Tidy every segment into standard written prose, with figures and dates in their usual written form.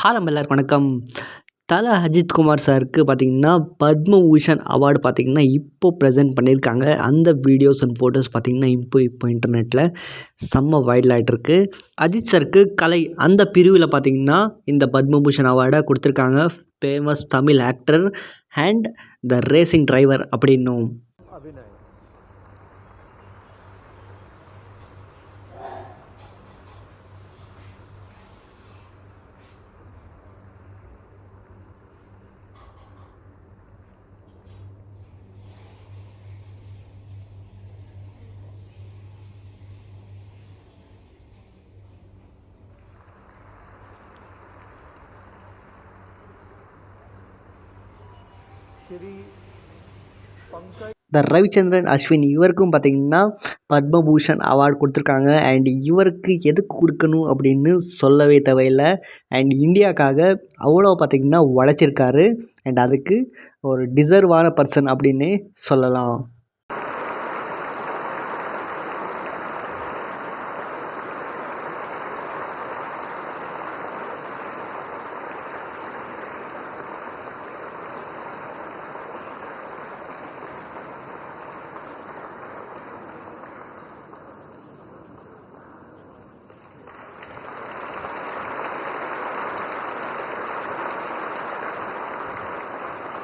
ஹாலம் எல்லாருக்கும் வணக்கம். தல அஜித் குமார் சாருக்கு பார்த்தீங்கன்னா, பத்மபூஷன் அவார்டு பார்த்தீங்கன்னா, இப்போ ப்ரெசென்ட் பண்ணியிருக்காங்க. அந்த வீடியோஸ் அண்ட் ஃபோட்டோஸ் பார்த்தீங்கன்னா, இப்போ இன்டர்நெட்டில் செம்ம வைரல் ஆயிட்டிருக்கு. அஜித் சாருக்கு கலை அந்த பிரிவில பார்த்தீங்கன்னா, இந்த பத்மபூஷன் அவார்ட குடுத்துருக்காங்க. Famous Tamil actor and the racing driver அப்படின்னும். अभिनय श्री पंकज த ரவிச்சந்திரன் அஸ்வின் இவருக்கும் பார்த்தீங்கன்னா, பத்மபூஷன் அவார்டு குடுத்துருக்காங்க. அண்ட் இவருக்கு எதுக்கு குடுக்கணும் அப்படின்னு சொல்லவே தேவையில்ல. அண்ட் இந்தியாக்காக அவ்வளோ பார்த்தீங்கன்னா உழைச்சிருக்காரு. அண்ட் அதுக்கு ஒரு டிசர்வான பர்சன் அப்படின்னே சொல்லலாம்.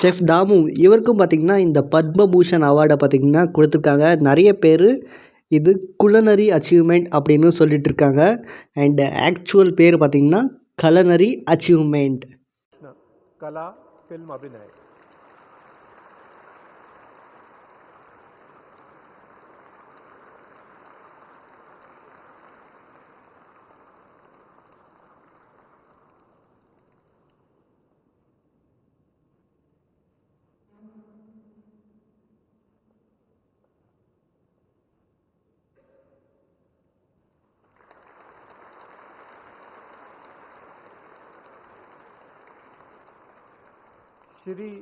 செஃப் தாமு இவருக்கும் பார்த்தீங்கன்னா, இந்த பத்மபூஷன் அவார்டை பார்த்தீங்கன்னா குடுத்துருக்காங்க. நிறைய பேர் இது குலனரி அச்சீவ்மெண்ட் அப்படின்னு சொல்லிட்டு இருக்காங்க. அண்ட் ஆக்சுவல் பேர் பார்த்தீங்கன்னா, கலனரி அச்சீவ்மெண்ட். कला फिल्म अभिनय श्री